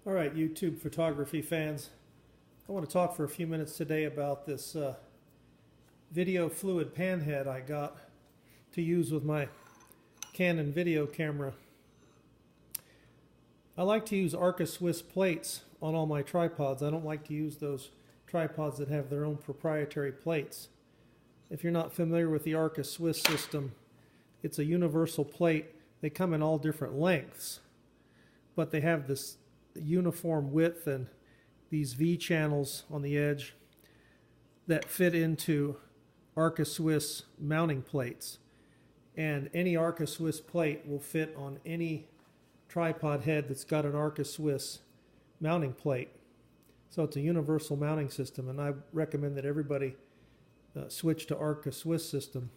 All right, YouTube photography fans, I want to talk for a few minutes today about this video fluid pan head I got to use with my Canon video camera. I like to use Arca Swiss plates on all my tripods. I don't like to use those tripods that have their own proprietary plates. If you're not familiar with the Arca Swiss system, it's a universal plate. They come in all different lengths, but they have this uniform width and these V channels on the edge that fit into Arca Swiss mounting plates. And any Arca Swiss plate will fit on any tripod head that's got an Arca Swiss mounting plate. So it's a universal mounting system, and I recommend that everybody switch to Arca Swiss system.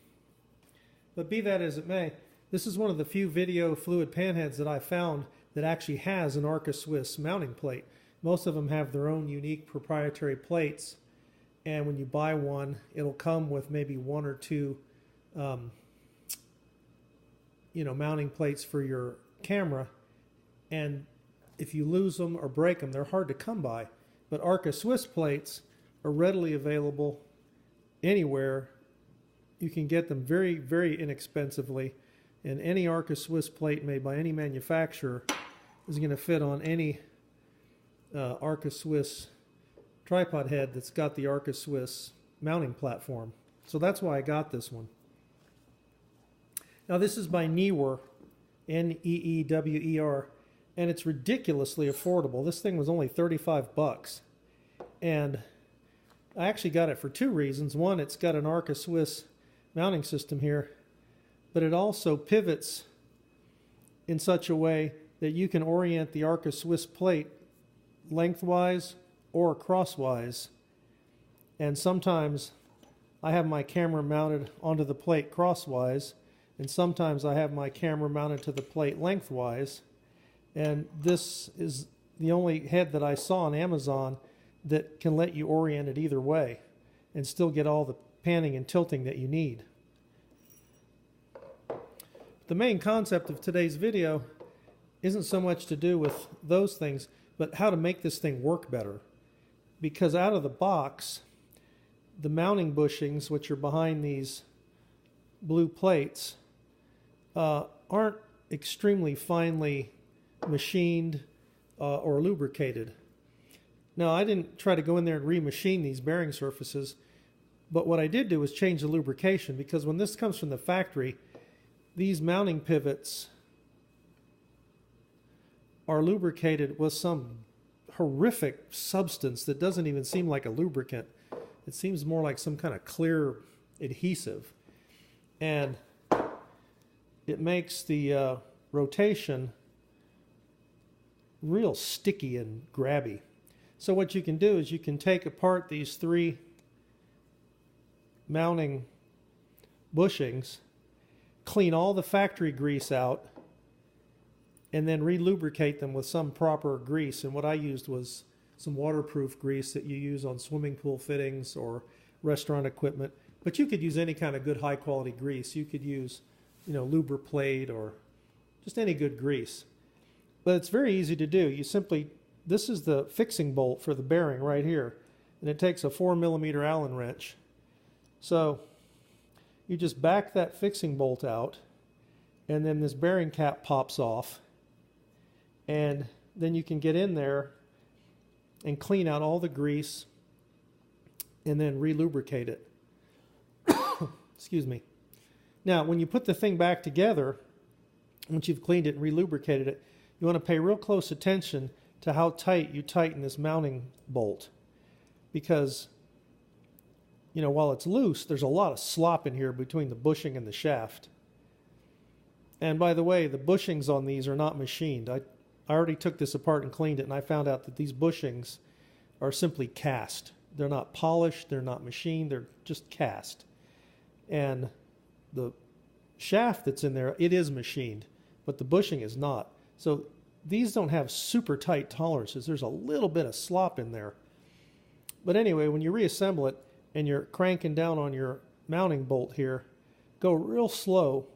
But be that as it may, this is one of the few video fluid pan heads that I found that actually has an Arca Swiss mounting plate. Most of them have their own unique proprietary plates, and when you buy one, it'll come with maybe one or two mounting plates for your camera, and if you lose them or break them, they're hard to come by. But Arca Swiss plates are readily available anywhere. You can get them very, very inexpensively, and any Arca Swiss plate made by any manufacturer is going to fit on any Arca Swiss tripod head that's got the Arca Swiss mounting platform. So that's why I got this one. Now this is by Neewer, N-E-E-W-E-R, and it's ridiculously affordable. This thing was only 35 bucks. And I actually got it for two reasons. One, it's got an Arca Swiss mounting system here, but it also pivots in such a way that you can orient the Arca Swiss plate lengthwise or crosswise. And sometimes I have my camera mounted onto the plate crosswise, and sometimes I have my camera mounted to the plate lengthwise. And this is the only head that I saw on Amazon that can let you orient it either way and still get all the panning and tilting that you need. The main concept of today's video isn't so much to do with those things, but how to make this thing work better. Because out of the box, the mounting bushings, which are behind these blue plates, aren't extremely finely machined or lubricated. Now, I didn't try to go in there and remachine these bearing surfaces, but what I did do was change the lubrication, because when this comes from the factory, these mounting pivots are lubricated with some horrific substance that doesn't even seem like a lubricant. It seems more like some kind of clear adhesive. And it makes the rotation real sticky and grabby. So what you can do is you can take apart these three mounting bushings, clean all the factory grease out, and then re-lubricate them with some proper grease. And what I used was some waterproof grease that you use on swimming pool fittings or restaurant equipment. But you could use any kind of good high quality grease. You could use, Lubriplate or just any good grease. But it's very easy to do. This is the fixing bolt for the bearing right here. And it takes a 4mm Allen wrench. So you just back that fixing bolt out, and then this bearing cap pops off. And then you can get in there and clean out all the grease and then re-lubricate it. Excuse me. Now, when you put the thing back together, once you've cleaned it and re-lubricated it, you want to pay real close attention to how tight you tighten this mounting bolt. Because, while it's loose, there's a lot of slop in here between the bushing and the shaft. And by the way, the bushings on these are not machined. I already took this apart and cleaned it, and I found out that these bushings are simply cast. They're not polished, they're not machined, they're just cast. And the shaft that's in there, it is machined, but the bushing is not. So these don't have super tight tolerances. There's a little bit of slop in there. But anyway, when you reassemble it and you're cranking down on your mounting bolt here, go real slow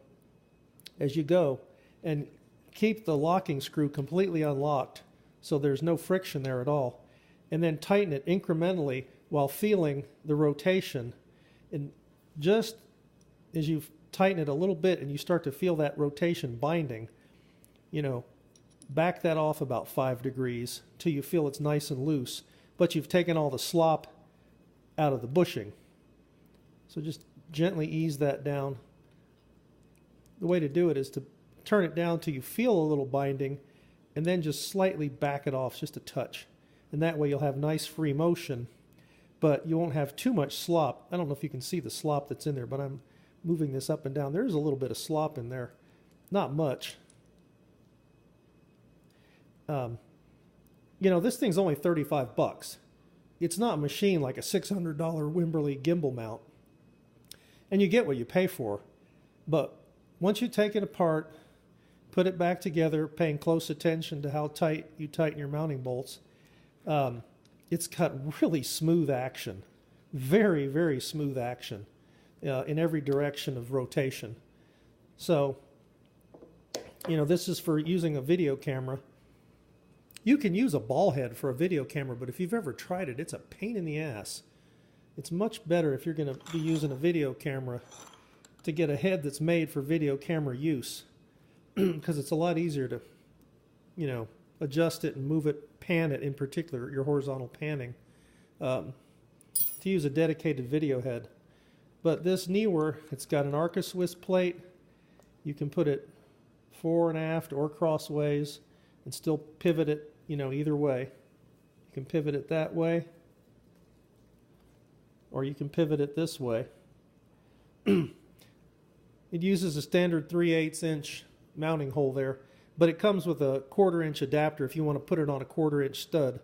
as you go, and keep the locking screw completely unlocked so there's no friction there at all. And then tighten it incrementally while feeling the rotation. And just as you tighten it a little bit and you start to feel that rotation binding, you know, back that off about 5 degrees till you feel it's nice and loose, but you've taken all the slop out of the bushing. So just gently ease that down. The way to do it is to turn it down till you feel a little binding, and then just slightly back it off just a touch. And that way you'll have nice free motion, but you won't have too much slop. I don't know if you can see the slop that's in there, but I'm moving this up and down. There's a little bit of slop in there. Not much. You know, this thing's only 35 bucks. It's not a machine like a $600 Wimberley gimbal mount. And you get what you pay for. But once you take it apart, put it back together, paying close attention to how tight you tighten your mounting bolts, it's got really smooth action. Very, very smooth action in every direction of rotation. So, you know, this is for using a video camera. You can use a ball head for a video camera, but if you've ever tried it, it's a pain in the ass. It's much better if you're going to be using a video camera to get a head that's made for video camera use, because it's a lot easier to, you know, adjust it and move it, pan it in particular, your horizontal panning, to use a dedicated video head. But this Neewer, it's got an Arca Swiss plate. You can put it fore and aft or crossways and still pivot it, you know, either way. You can pivot it that way, or you can pivot it this way. It uses a standard 3/8 inch mounting hole there, but it comes with a 1/4 inch adapter if you want to put it on a 1/4 inch stud.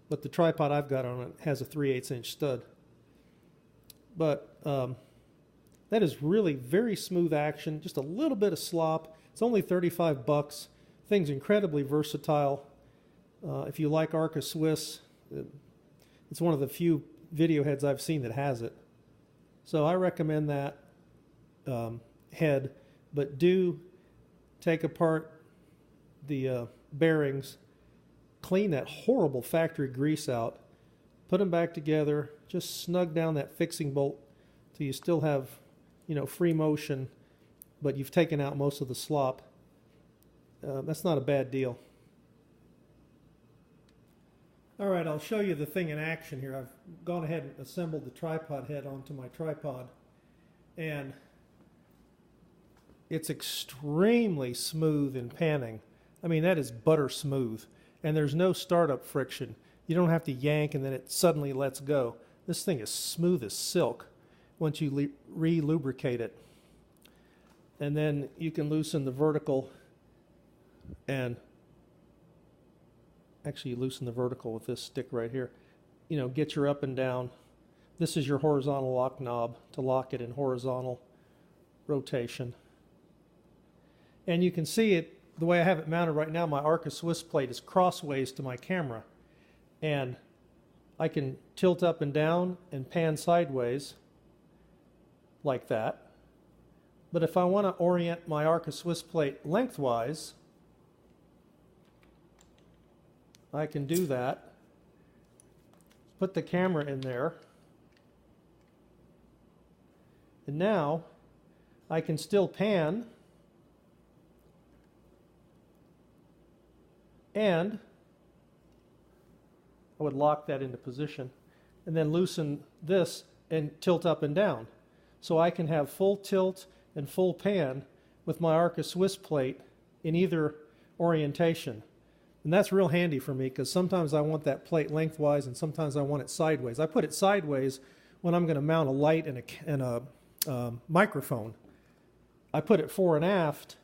But the tripod I've got on it has a 3/8 inch stud. But that is really very smooth action, just a little bit of slop. It's only 35 bucks. Thing's incredibly versatile. If you like Arca Swiss, it's one of the few video heads I've seen that has it. So I recommend that head, but do take apart the bearings, clean that horrible factory grease out, put them back together, just snug down that fixing bolt till you still have, you know, free motion, but you've taken out most of the slop. That's not a bad deal. All right, I'll show you the thing in action here. I've gone ahead and assembled the tripod head onto my tripod, and it's extremely smooth in panning. I mean, that is butter smooth, and there's no startup friction. You don't have to yank and then it suddenly lets go. This thing is smooth as silk once you re-lubricate it. And then you can loosen the vertical, and actually you loosen the vertical with this stick right here. You know, get your up and down. This is your horizontal lock knob to lock it in horizontal rotation. And you can see it, the way I have it mounted right now, my Arca Swiss plate is crossways to my camera. And I can tilt up and down and pan sideways like that. But if I want to orient my Arca Swiss plate lengthwise, I can do that. Put the camera in there. And now I can still pan, and I would lock that into position and then loosen this and tilt up and down. So I can have full tilt and full pan with my Arca Swiss plate in either orientation. And that's real handy for me because sometimes I want that plate lengthwise and sometimes I want it sideways. I put it sideways when I'm going to mount a light and a microphone. I put it fore and aft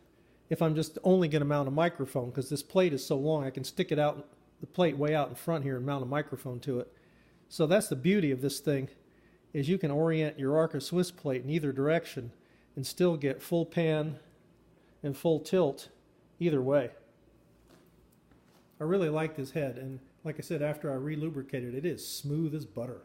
if I'm just only going to mount a microphone, because this plate is so long I can stick it out, the plate way out in front here, and mount a microphone to it. So that's the beauty of this thing, is you can orient your Arca Swiss plate in either direction and still get full pan and full tilt either way. I really like this head, and like I said, after I re-lubricated it, it is smooth as butter.